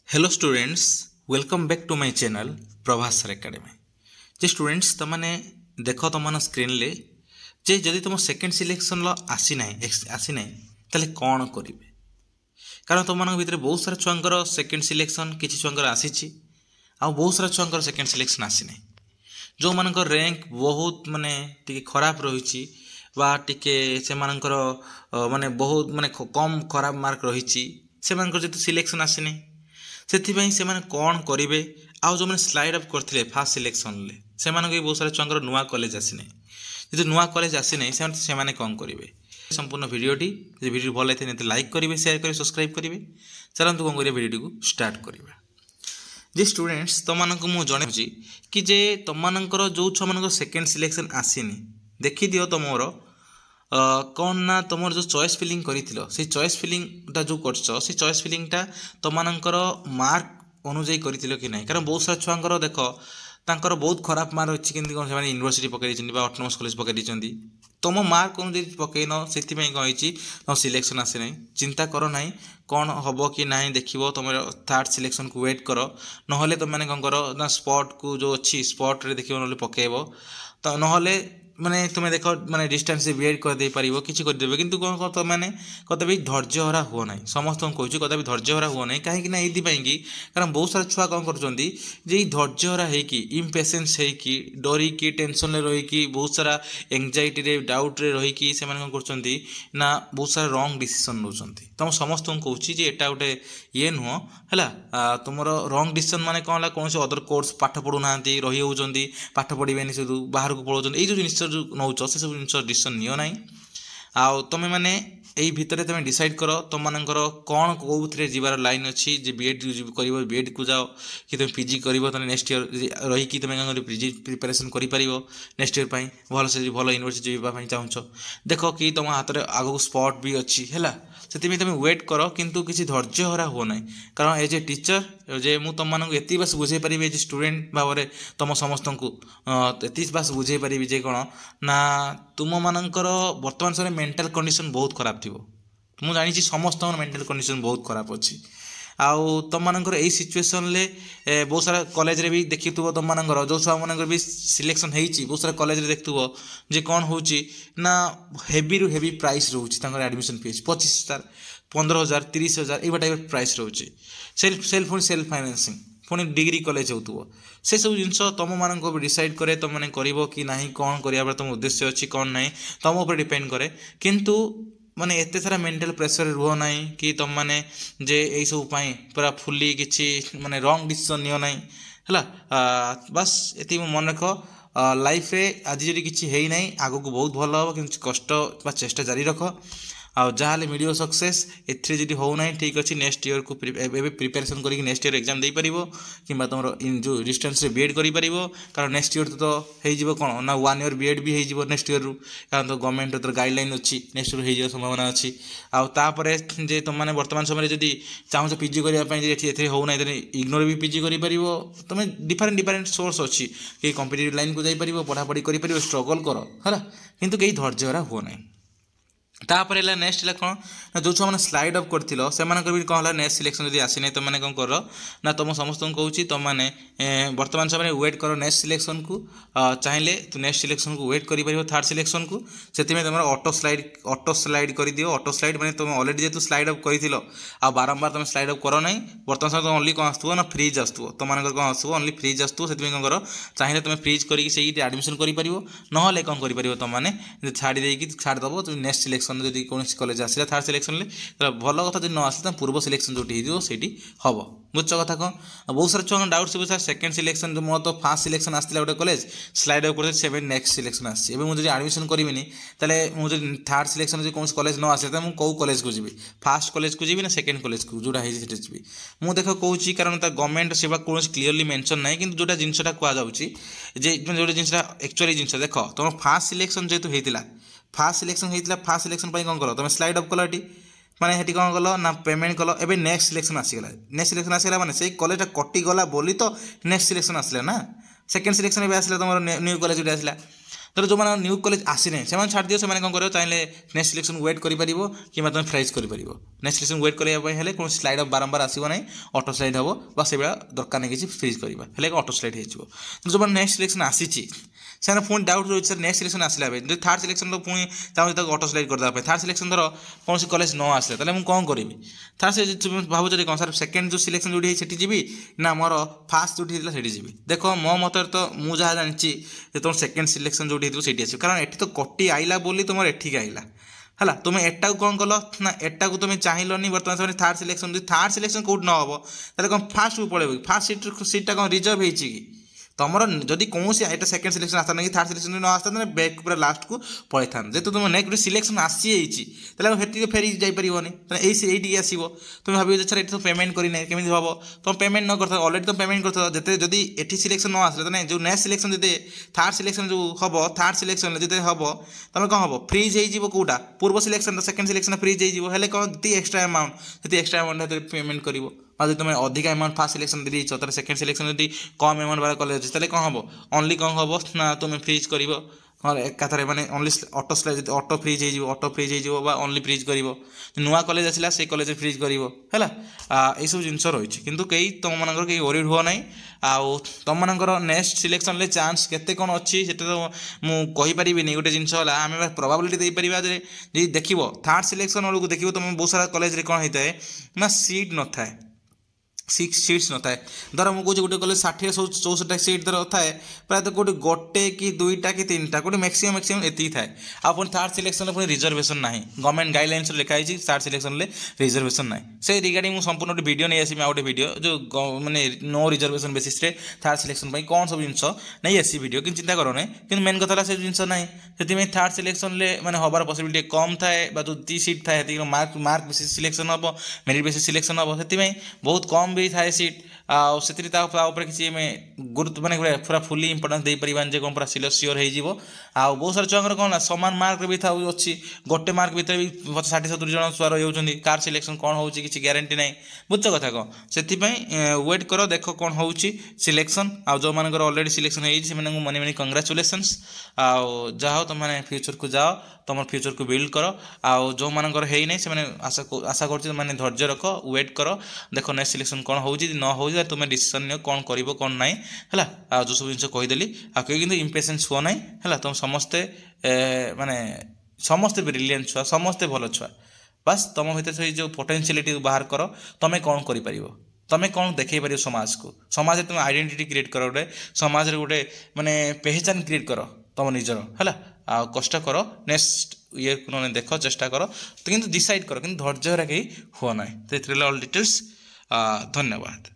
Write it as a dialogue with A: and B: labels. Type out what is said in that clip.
A: Hello students welcome back to my channel Prabhas sir academy जे students तमाने देख तुम स्क्रीन ले जे जदि तुम सेकेंड सिलेक्शन आसी ना ताले कौन करेंगे कारण तुम भितर बहुत सारा छुआर सेकेंड सिलेक्शन किसी छुआर आसी आ बहुत सारा छुआर सेकेंड सिलेक्शन आसी ना जो मान रैंक बहुत माने टी खराब रही टी से माने बहुत माने कम खराब मार्क रही से सिलेक्शन आसी से कौन करेंगे आउ जो मैंने स्लाइड अप करते फास्ट सिलेक्शन से बहुत सारा छुआर नुआ कॉलेज आसी ना जो नुआ कॉलेज आसी ना से कौन करेंगे संपूर्ण भिडियोटी भिडियो भल लगे लाइक करेंगे शेयर करेंगे सब्सक्राइब करेंगे चलते कौन करेंगे भिडियो को स्टार्ट करवा जे स्टूडेंट्स तुमको मुझे जनाऊँगी कि जे तुमर जो छुआ सेकेंड सिलेक्शन आसीनी देखी दियो तुम कौन ना तुम जो चॉइस फिलिंग कर चॉइस फिलिंगटा जो कर चॉइस फिलिंगटा तुमर मार्क अनुजाई कर कि ना कारण बहुत सारा छुआर देख तांकर बहुत खराब मार्क अच्छी कि यूनिवर्सिटी पकई ऑटोनोमस कॉलेज पकई तुम मार्क अनुजाई पकईन से कहीं सिलेक्शन आसे ना चिंता कर ना कौन हम कि ना देख तुम थर्ड सिलेक्शन को वेट कर ना तुमने कौन कर ना स्पॉट को जो अच्छी स्पॉट रे देख ना पकईब तो ना माने तुम्हें देख माने डिस्टेंस से बीएड कर दे पारिबो किछि कर देबे किंतु कोन तो माने कते भी धैर्य हरा हुआ ना समस्त कहूँ कते भी धैर्य हरा हुआ ना कहीं ना ये कारण बहुत सारा छुआ कौन कर धैर्य हरा होगी इम्पेसेंस होगी डरिकी टेंशन रही बहुत सारा एंजाइटी रे डाउट रे रही से कौन कर ना बहुत सारा रंग डिसीजन नौ तुम समस्त कहूँ एटा गोटे ये नुह है तुम रंग डिसीजन माने कौन है कौन अदर कोर्स पाठ पढ़ुना रही होती पाठ पढ़े शुद्ध बाहर को पढ़ाऊँ ये जो जिन जो नौ से सब जिन डिसीजन नियो ना आउ तुम मैंने यही भितर तुम डिसाइड कर तुम मानकर कौन कौ जीवार लाइन अच्छी जे बीएड कर बीएड को जाओ कि तुम पीजी कर नेक्स्ट ईयर रही तुम पीजी प्रिपेरेसन कर नेक्स्ट ईयर भल से भल यूनिवर्सिटी जावाई चाहूँ देख कि तुम हाथ में आगक स्पॉट भी अच्छी है से तुम वेट कर किंतु किसी धैर्य हरा हो ना कारण एज ए टीचर जे मुझे तुम मानक ये बस बुझे पारि एज स्टूडेंट भाव में तुम समस्त को ये बस बुझे पारि जे कौन ना तुम मानकर बर्तमान समय मेंटल कंडीशन बहुत खराब थी मुझे जानी समस्त मेंटल कंडीशन बहुत खराब अच्छी आउ तुम मानकर यही सिचुएसन ले बहुत सारा कॉलेज रे भी देखी तुम मानकर जो छुआ मानकर भी सिलेक्शन होती बहुत सारा कॉलेज रे देखु जे कौन हो ना हेवी रु हेवी प्राइस रोचे एडमिशन फीस 25,000 15,000 30,000 ये टाइप प्राइस रोचे सेल्फ सेल्फ फाइनेंसिंग पुणी डिग्री कॉलेज हो से सब जिन तुम मान डिसाइड करे तुम मैंने कर कि ना कौन कर तुम उद्देश्य अच्छी कौन ना तुम उपर डिपेंड करे किंतु माने एते सारा मेंटल प्रेशर रुह ना कि तुम मैंने जे यही सब पूरा फुली किसी माने रंग डिसीजन नियो ना है बस ये मन रख लाइफ रे आज जदि किसी है ना आगो को बहुत भल हम कि कष्ट चेष्टा जारी रख आउ जहाँ मीडियो सक्सेस एथि हो ना ठीक अच्छे नेक्स्ट ईयर को प्रिपेरेसन कर नेक्स्ट ईयर एग्जाम दे पार कि तुम जो डिस्टेंस रे बीएड कर कारण नेक्स्ट ईयर तो हो कौन ना 1 ईयर बीएड भी हो नेक्स्ट ईयर कारण तो गवर्नमेंट तो गाइडलाइन अच्छी नेक्स्ट ईयर हो संभावना अच्छी आउे जे तुम मैंने बर्तमान समय जब चाहूँ पीजी करने हो ना इग्नोर भी पीजी कर तुम डिफरेन्ट डिफरेन्ट सोर्स अच्छी कि कॉम्पिटिटिव लाइन को जापर पढ़ापढ़ी कर स्ट्रगल कर है किंतु कहीं धैर्य हरा हो ना तापर नेक्स्ट कौन जो छुआ मैंने स्लाइड अप कर भी कौन है नेक्स्ट सिलेक्शन जब आसी ना तुम मैंने कौन कर ना तुम समस्त कहूँ तुम मैंने बर्तमान समय वेट कर नेक्स्ट सिलेक्शन को चाहिए तो नेक्स्ट सिलेक्शन को वेट कर थर्ड सिलेक्शन को से तुम ऑटो स्लाइड कर दियो ऑटो स्लाइड मैंने तुम ऑलरेडी जेहतु स्लाइड अप कर बारंबार तुम स्लाइड अप कर ना बर्तमान समय तुम ओनली कौन आसो ना फ्रीज आसो तुम मान कौन आसो ओनली फ्रीज आसो से कौन कर चाहिए तुम फ्रीज करके एडमिशन कर ना कौन कर तुम मैंने छाड़ी देकी छाड़देव तुम नेक्स्ट सिलेक्शन जब कौन कॉलेज आसा थर्ड सिलेक्शन भल कथा जो न आसा पूर्व सिलेक्शन जो हम बुझ कथा कौन बहुत सारा छुआ डाउट सब सर सेकेंड सिलेक्शन जो मोर तो फास्ट सिलेक्शन आसाला गोटे कॉलेज स्लाइड अप कर सेवेन नेक्स्ट सिलेक्शन आसी मुझे एडमिशन करी ताले मुझे थर्ड सिलेक्शन जो कौन कॉलेज न आसे तो कौ कॉलेज को जी फास्ट कॉलेज को जी ना सेकेंड कॉलेज को जोटा है जी मुझे देख कहूँ कारण गवर्नमेंट से कौन क्लीयरली मेंशन ना कि जोटा जिनसा कहुच्छी जो जिनसा एक्चुअली जिन देख तुम फास्ट सिलेक्शन जेहतु होता फास्ट सिलेक्शन होता फास्ट सिलेक्शन कौन कल तुम स्लाइड अप कल माने हेटी कौन कल ना पेमेंट कल एबे नेक्स्ट सिलेक्शन आसीगला नेक्स्ट सिलेक्शन आसीगला माने से कॉलेजटा कटिगला बोली तो नेक्स्ट सिलेक्शन आसला ना सेकेंड सिलेक्शन भी आसला तुम न्यू कॉलेज जो आसला धर जो मैंने न्यू कॉलेज आसी ना से छाड़ दियो से कौन कर चाहिए नेक्स्ट सिलेक्शन वेट कर कि तुम फ्राइज कर नेक्स्ट सिलेक्शन वेट करने कौन स्लाइड बारंबार आसो ना ऑटो स्लाइड हम बस से दरकार नहीं कि फ्रीज करवा ऑटो स्लाइड हो जो नेक्स्ट सिलेक्शन आसी से पुणी डाउट रही है नेक्स्ट सिलेक्शन आसला जो थर्ड सिलेक्शन तो पुणी चाहूँ ऑटो स्लाइड करदे थर्ड सिलेक्शन धर कौन कॉलेज न आसला तो मुझे कौन करी थर्ड से भावुँ कौन सर सेकेंड जो सिलेक्शन जो सेठी जी ना मोर फास्ट जो सेठी जी देख मो मत तो मुझे जहाँ जानी तुम सेकेंड सिलेक्शन जो सेठी आस कारण ये तो कटी आइला बोली तुम एठिक आइला है तुम्हें एटा कौन कल ना एटा को तुम्हें चाहिलनी बर्तमान थर्ड सिलेक्शन कौट न हम ताले कौन फास्ट को पड़े फास्ट सीटा कौन रिजर्व होती कि तुम जदि कौन यहाँ सेकेंड सिलेक्शन आसता कि थर्ड सिलेक्शन न आसता ना बैक पूरा लास्ट को पड़े था जेहतु तुम नेक्स्ट सिलेक्शन आसी फेरी फेरी जापरनी ये आसो तुम भाव सर ये तो पेमेंट करना केमी हम तुम पेमेंट न कर अलरेडी तुम पेमेंट करते जदि ये सिलेक्शन न आसला जो नेक्स्ट सिलेक्शन जो थर्ड सिलेक्शन जो हम थर्ड सिलेक्शन जो हम तुम कौन हम फ्रीज हो कौटा पूर्व सिलेक्शन सेकेंड सिलेक्शन फ्रीज हो कौन जी एक्सट्रा अमाउंट जी एक्सट्रा अमाउंट पेमेंट कर तुम अधिक अमाउंट फास्ट सिलेक्शन दे दीच सेकेंड सिलेक्शन जब कम अमाउंट वाला कॉलेज तेल कौन हम ओनली कौन हम ना तुम फ्रीज कर एकाथरे मैंने only auto slide auto freeze auto freeze हो ओनली फ्रीज कर नुआ कॉलेज आसला से कॉलेज फ्रीज कर है सब जिन रही कि कई तुम मान कहीं वरीड हुआ ना आउ तुम मान नेक्स्ट सिलेक्शन चान्स केते कौन अच्छी से तो मुझे गोटे जिन आम प्रोबाबिलिटी देपर देख थर्ड सिलेक्शन बेलू देख तुम बहुत सारा कॉलेज कौन होता है ना सीट न था 6 सीट्स न थाए धर मुझे गोटे कॉलेज 60-64 सीट धर थाए प्रायतः गोटे गोटे कि दुईटा कि तीनटा गोटे मैक्सिमम ये थाए आप थर्ड सिलेक्शन पुणी रिजर्वेशन ना गवर्नमेंट गाइडलाइंस लिखाई थर्ड सिलेक्शन में रिजर्वेशन ना से रिगार्डिंग मुझे संपूर्ण गोटे वीडियो नहीं आसमी गोटे वीडियो जो मैंने no reservation basis third selection कौन सब जिन नहीं आसी वीडियो कि चिंता करो कि मेन कथा से जिन ना से थर्ड सिलेक्शन मैंने हबार पॉसिबिलिटी कम थाए जो सीट थाए मार्क बेसिस सिलेक्शन हम मेरिट बेसिस सिलेक्शन हम से बहुत कम भी थाए सीट आउे किसी गुरुत्व माने पूरा फुली इंपोर्टेंस दे पारिबान जे कौन पूरा सियोर हो बहुत सारा छुआ कौन सामान मार्क भी था अच्छी गोटे मार्क भीतर भी 60-70 जन छुआ रही कार सिलेक्शन कौन हो किसी ग्यारंटी ना बुझ कथा कौन से वेट कर देख कौन हो सिलेक्शन आ जो मान अलरेडी सिलेक्शन होती मनी मनी कंग्राचुलेसन्स आओ तुम मैंने फ्यूचर को जाओ तुम फ्यूचर को बिल्ड कर आओ जो मानकर है नहीं से आशा कर मैंने धैर्य रख वेट कर देख नेक्स्ट सिलेक्शन कौन हो न हो तुम डिसीजन नियो कौन कर कौन ना है जो सब जिन कहीदेली कि इम्पेसेंस हुआ ना है तुम समस्ते माने समस्ते ब्रिलियंट छुआ समस्ते भल छुआ बस तुम भीतर से जो पोटेंशियलिटी बाहर कर तुम्हें कौन कर तुम्हें कौन देखे पार समाज को समाज तुम आइडेंटिटी क्रिएट कर गोटे समाज गोटे माने पहचान क्रिएट कर तुम निजर है कष्ट कर नेक्स्ट ये देख चेष्टा कर तो कि डिसाइड कर कि धैर्य कहीं हुआ ना ऑल डिटेल्स धन्यवाद।